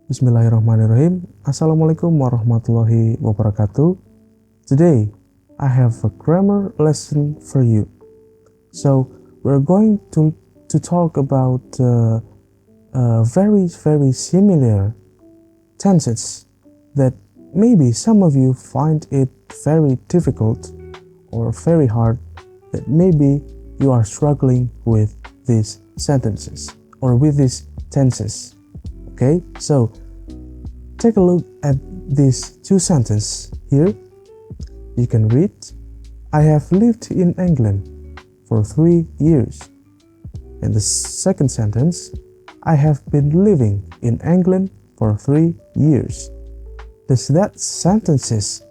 Bismillahirrahmanirrahim. Assalamualaikum warahmatullahi wabarakatuh. Today, I have a grammar lesson for you. So, we're going to talk about very similar tenses that maybe some of you find it very difficult or very hard, that maybe you are struggling with these sentences or with these tenses. Okay, so take a look at these two sentences here. You can read, I have lived in England for 3 years. And the second sentence, I have been living in England for 3 years. Does that sentences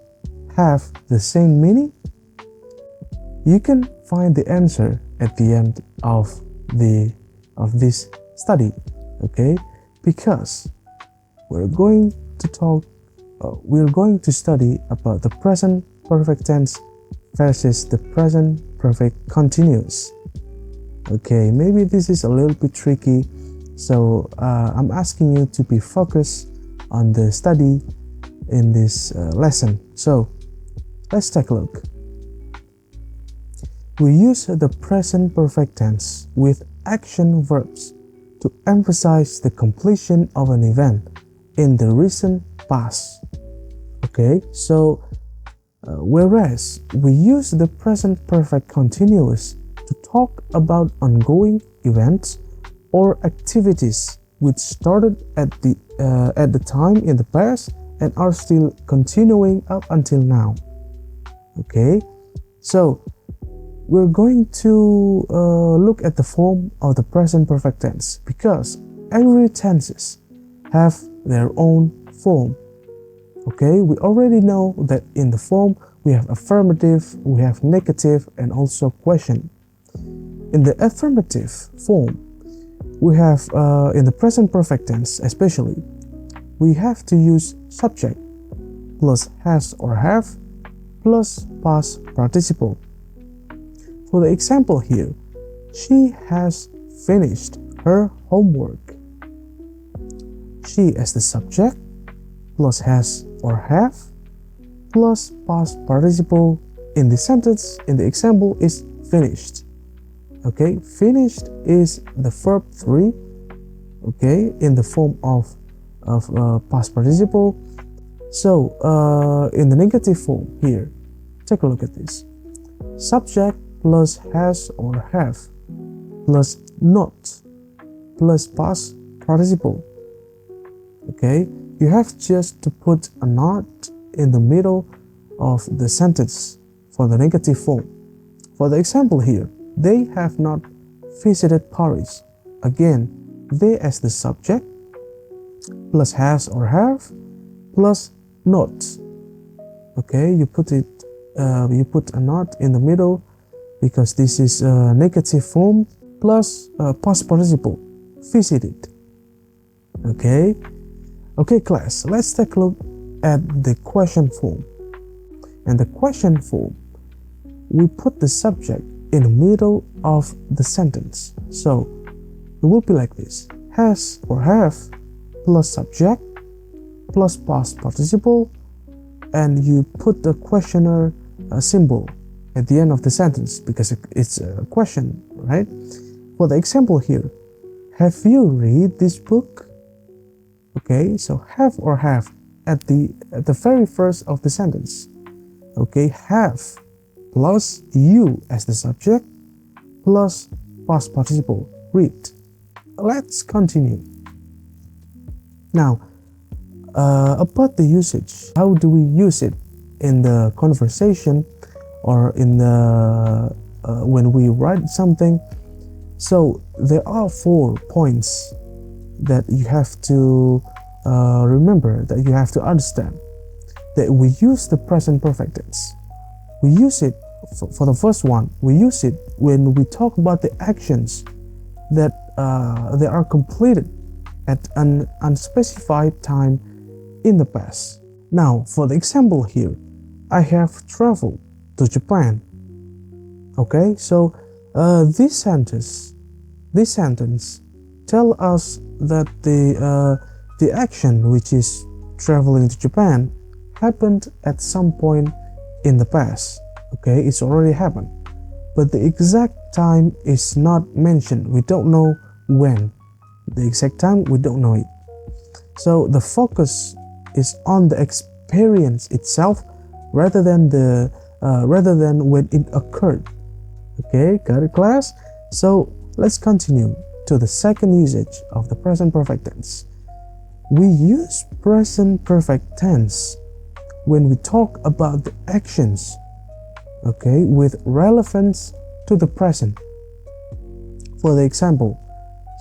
have the same meaning? You can find the answer at the end of this study, okay? Because we're going to study about the present perfect tense versus the present perfect continuous. Okay, maybe this is a little bit tricky, so I'm asking you to be focused on the study in this lesson. So let's take a look. We use the present perfect tense with action verbs to emphasize the completion of an event in the recent past. Okay, so whereas we use the present perfect continuous to talk about ongoing events or activities which started at the time in the past and are still continuing up until now. Okay, so we're going to look at the form of the present perfect tense because every tenses have their own form. Okay, we already know that in the form we have affirmative, we have negative, and also question. In the affirmative form, we have in the present perfect tense especially, we have to use subject plus has or have plus past participle. For the example here, she has finished her homework. She as the subject plus has or have plus past participle in the sentence, in the example, is finished. Okay, finished is the verb 3, okay, in the form of past participle. So in the negative form here, take a look at this. Subject plus has or have plus not plus past participle. Okay, you have just to put a not in the middle of the sentence for the negative form. For the example here, they have not visited Paris. Again, they as the subject plus has or have plus not. Okay, you put a not in the middle because this is a negative form plus past participle, visited. Okay class, let's take a look at the question form. And the question form, we put the subject in the middle of the sentence. So it will be like this: has or have plus subject plus past participle, and you put the questioner symbol at the end of the sentence because it's a question, right? For the example here, have you read this book? Okay, so have or have at the very first of the sentence. Okay, have plus you as the subject plus past participle, read. Let's continue. Now, about the usage, how do we use it in the conversation or in the when we write something? So there are 4 points that you have to remember, that you have to understand, that we use the present perfect tense. We use it for the first one. We use it when we talk about the actions that they are completed at an unspecified time in the past. Now, for the example here, I have traveled to Japan. Okay, so this sentence tell us that The action, which is traveling to Japan, happened at some point in the past. Okay, it's already happened, but the exact time is not mentioned. We don't know when. The exact time, we don't know it. So the focus is on the experience itself rather than when it occurred. Okay, got it, class? So let's continue to the second usage of the present perfect tense. We use present perfect tense when we talk about the actions, okay, with relevance to the present. For the example,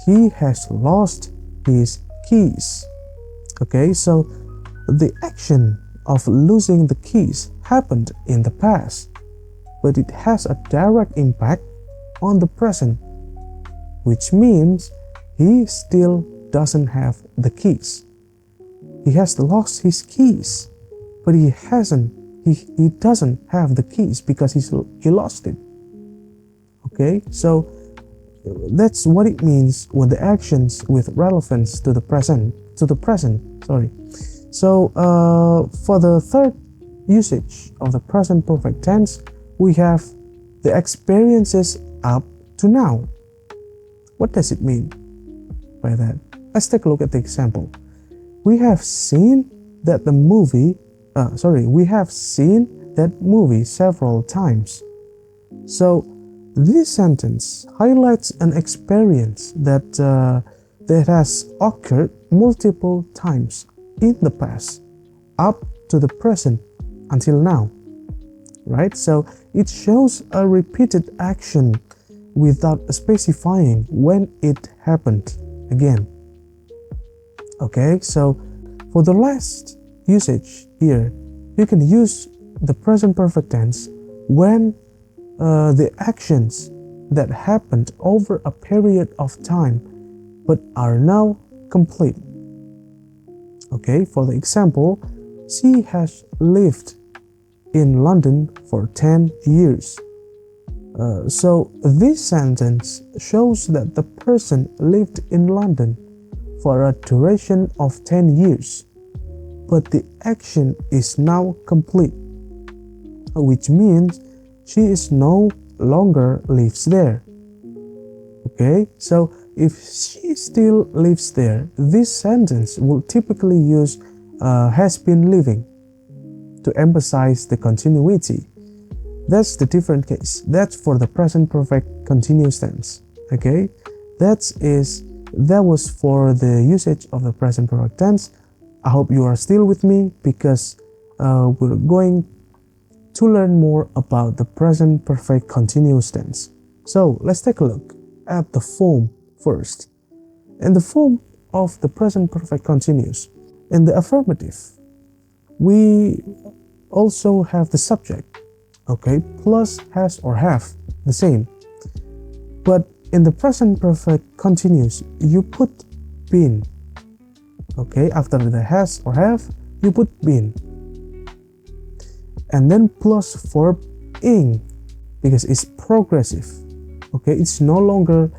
he has lost his keys. Okay, so the action of losing the keys happened in the past, but it has a direct impact on the present, which means he still doesn't have the keys. He has lost his keys, but he doesn't have the keys because he lost it. Okay, so that's what it means when the actions with relevance to the present. So for the third usage of the present perfect tense, we have the experiences up to now. What does it mean by that? Let's take a look at the example. We have seen that movie several times. So this sentence highlights an experience that has occurred multiple times in the past, up to the present, until now, right? So it shows a repeated action without specifying when it happened again. Okay, so for the last usage here, you can use the present perfect tense when the actions that happened over a period of time but are now complete. Okay, for the example, she has lived in London for 10 years. So this sentence shows that the person lived in London for a duration of 10 years, but the action is now complete, which means she is no longer lives there. Okay, so if she still lives there, this sentence will typically use has been living to emphasize the continuity. That's the different case. That's for the present perfect continuous tense. Okay, that was for the usage of the present perfect tense. I hope you are still with me because we're going to learn more about the present perfect continuous tense. So let's take a look at the form first. In the form of the present perfect continuous, in the affirmative, we also have the subject, okay, plus has or have, the same. But in the present perfect continuous, you put been. Okay, after the has or have, you put been. And then plus verb ing, because it's progressive. Okay, it's no longer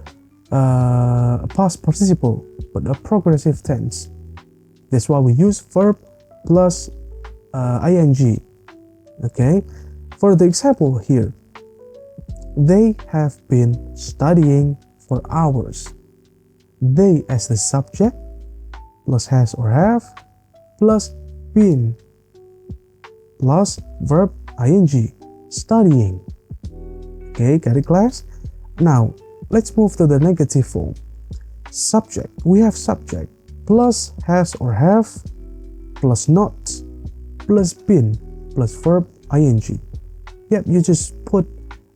a past participle, but a progressive tense. That's why we use verb plus ing. Okay, for the example here, they have been studying for hours. They as the subject, plus has or have, plus been, plus verb ing, studying. Okay, got it, class? Now, let's move to the negative form. Subject, we have subject, plus has or have, plus not, plus been, plus verb ing. Yep, you just put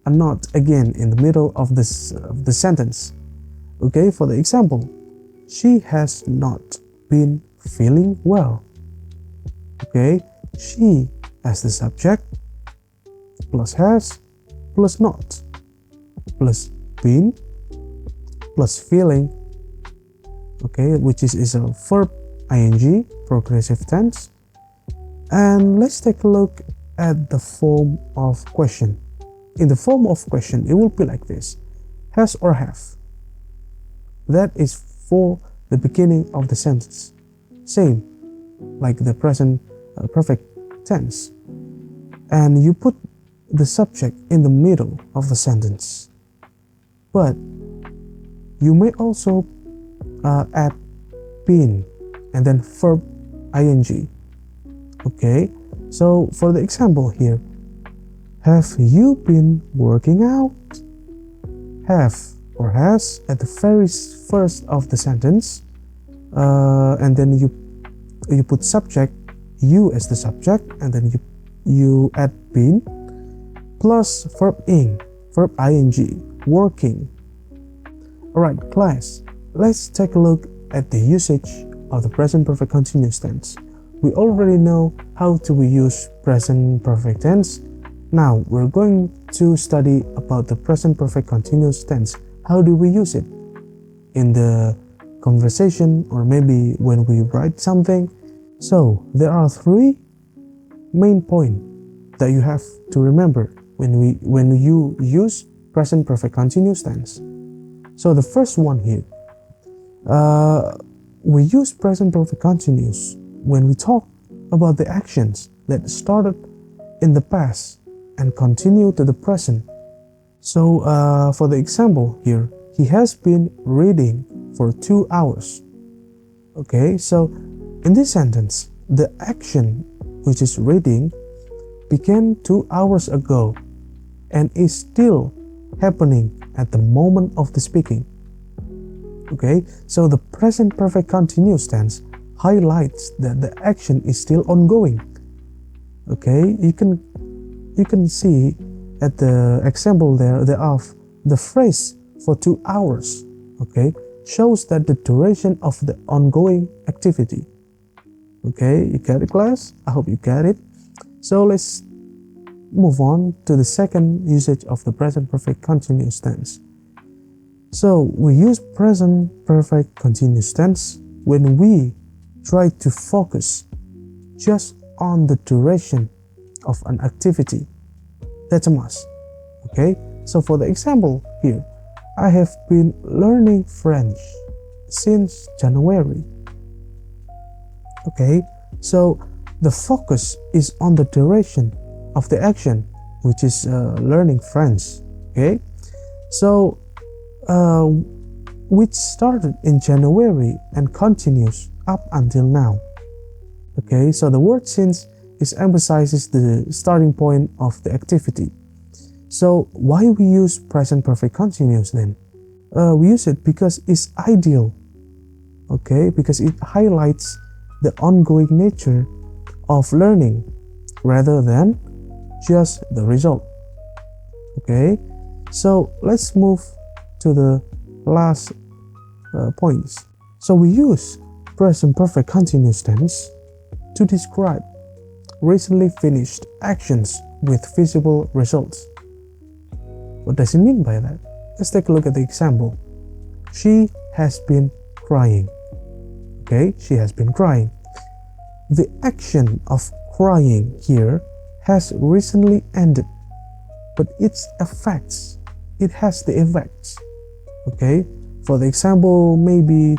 a not again in the middle of the sentence. Okay, for the example, she has not been feeling well. Okay, she as the subject, plus has, plus not, plus been, plus feeling, okay, which is a verb ing, progressive tense. And let's take a look at the form of question. In the form of question, it will be like this: has or have. That is for the beginning of the sentence. same like the present perfect tense, and you put the subject in the middle of the sentence. But you may also add been and then verb ing. Okay, so for the example here, have you been working out? Have or has at the very first of the sentence, and then you put subject, you as the subject, and then you add been plus verb ing, working. Alright class, let's take a look at the usage of the present perfect continuous tense. We already know how to use present perfect tense. Now we're going to study about the present perfect continuous tense. How do we use it? In the conversation, or maybe when we write something. So there are three main points that you have to remember when you use present perfect continuous tense. So the first one here, we use present perfect continuous when we talk about the actions that started in the past and continue to the present. So for the example here, he has been reading for 2 hours. Okay, so in this sentence, the action, which is reading, began 2 hours ago and is still happening at the moment of the speaking. Okay, so the present perfect continuous tense highlights that the action is still ongoing. Okay, you can see at the example there of the phrase for 2 hours. Okay, shows that the duration of the ongoing activity. Okay, you get it, class? I hope you get it. So let's move on to the second usage of the present perfect continuous tense. So we use present perfect continuous tense when we try to focus just on the duration of an activity. That's a must. Okay, so for the example here, I have been learning French since January. Okay, so the focus is on the duration of the action, which is learning French. Okay, so which started in January and continues up until now. Okay, so the word since emphasizes the starting point of the activity. So why we use present perfect continuous then? We use it because it's ideal. Okay, because it highlights the ongoing nature of learning rather than just the result. Okay, so let's move to the last points. So we use present perfect continuous tense to describe recently finished actions with visible results. What does it mean by that? Let's take a look at the example. She has been crying. Okay, she has been crying. The action of crying here has recently ended, but it has the effects. Okay, for the example, maybe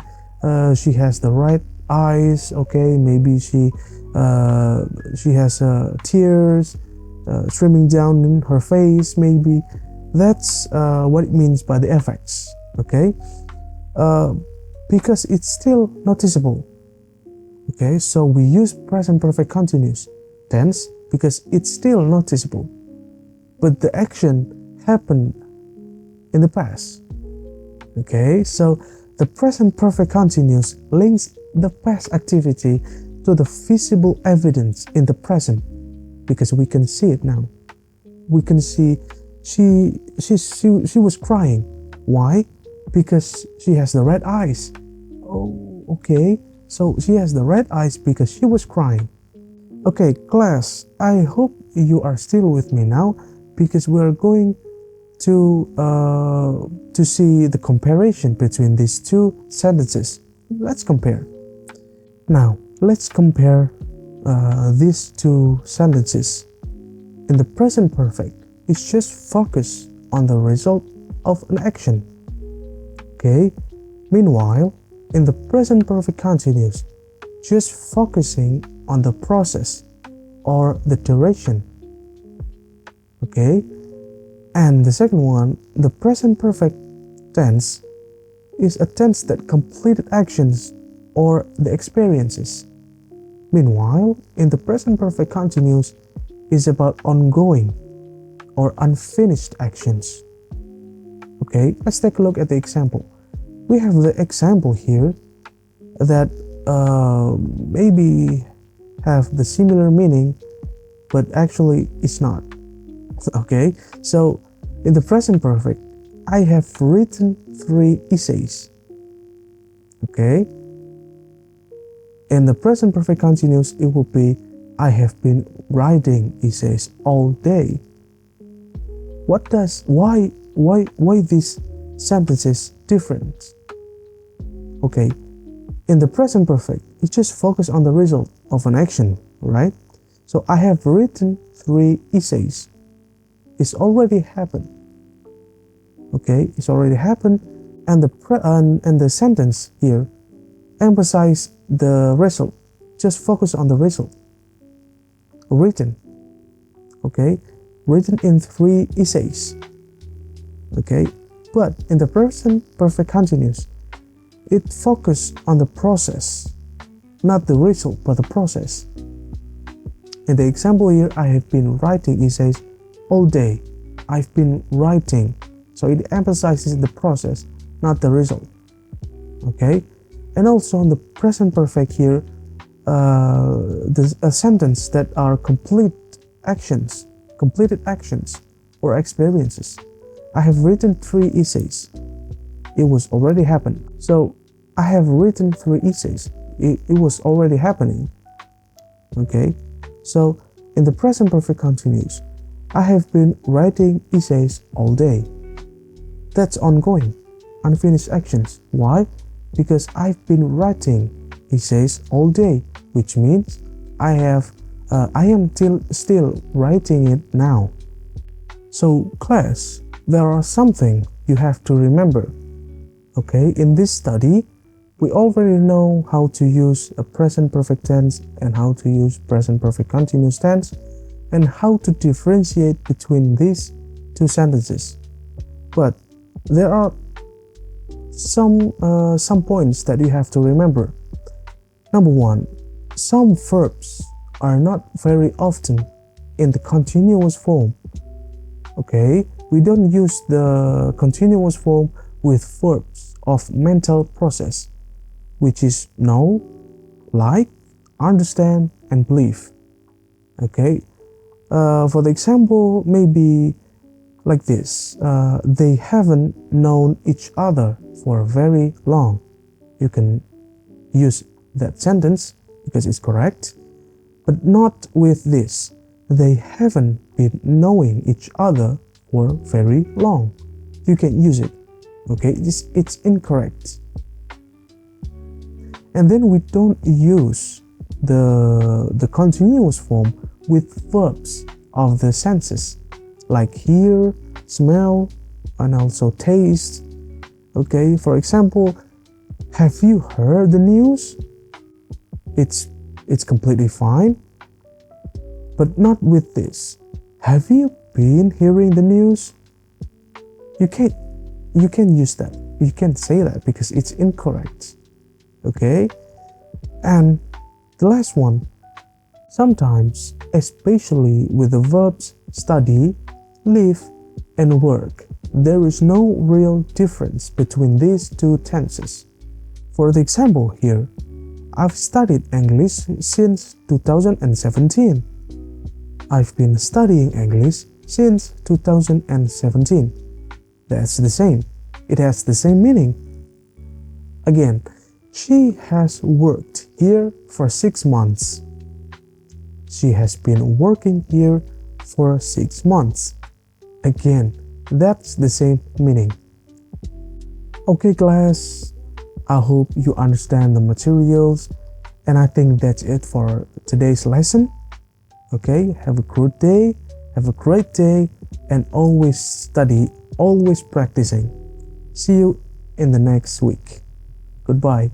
she has the red eyes. Okay, maybe she has tears streaming down in her face. Maybe that's what it means by the effects. Okay, because it's still noticeable. Okay, so we use present perfect continuous tense because it's still noticeable, but the action happened in the past. Okay, so the present perfect continuous links the past activity to the visible evidence in the present, because we can see it now. We can see she was crying. Why? Because she has the red eyes. Oh, okay. So she has the red eyes because she was crying. Okay, class, I hope you are still with me now, because we are going to see the comparison between these two sentences. Let's compare. Now, let's compare these two sentences. In the present perfect, it's just focus on the result of an action. Okay. Meanwhile, in the present perfect continuous, just focusing on the process or the duration. Okay? And the second one, the present perfect tense is a tense that completed actions or the experiences. Meanwhile, in the present perfect continuous is about ongoing or unfinished actions. Okay, let's take a look at the example. We have the example here that maybe have the similar meaning, but actually it's not. Okay, so in the present perfect, I have written 3 essays. Okay, in the present perfect continuous, it will be I have been writing essays all day. Why these sentences different? Okay, in the present perfect, you just focus on the result of an action, right? So I have written 3 essays. It's already happened. Okay, it's already happened, and the sentence here emphasize the result. Just focus on the result. Written. Okay, written in 3 essays. Okay, but in the present perfect continuous, it focus on the process, not the result, but the process. In the example here, I have been writing essays all day. I've been writing. So it emphasizes the process, not the result. Okay, and also in the present perfect here, there's a sentence that are completed actions or experiences. I have written 3 essays. It was already happened. So I have written 3 essays. It was already happening. Okay, so in the present perfect continuous, I have been writing essays all day. That's ongoing, unfinished actions. Why? Because I've been writing essays all day, which means I am still writing it now. So class, there are something you have to remember. Okay, in this study, we already know how to use a present perfect tense and how to use present perfect continuous tense and how to differentiate between these 2 sentences. But there are some points that you have to remember. Number 1, some verbs are not very often in the continuous form. Okay, we don't use the continuous form with verbs of mental process, which is know, like, understand, and believe. Okay, for the example, maybe like this, they haven't known each other for very long. You can use that sentence because it's correct, but not with this. They haven't been knowing each other for very long. You can use it. Okay, it's incorrect. And then we don't use the continuous form with verbs of the senses, like hear, smell, and also taste. Okay, for example, have you heard the news? It's completely fine, but not with this. Have you been hearing the news? You can't use that. You can't say that because it's incorrect. Okay, and the last one, sometimes, especially with the verbs study, live, and work, there is no real difference between these 2 tenses. For the example here, I've studied English since 2017. I've been studying English since 2017. That's the same. It has the same meaning. Again, she has worked here for 6 months. She has been working here for 6 months. Again, that's the same meaning. Okay, class, I hope you understand the materials, and I think that's it for today's lesson. Okay, have a good day, have a great day, and always study, always practicing. See you in the next week. Goodbye.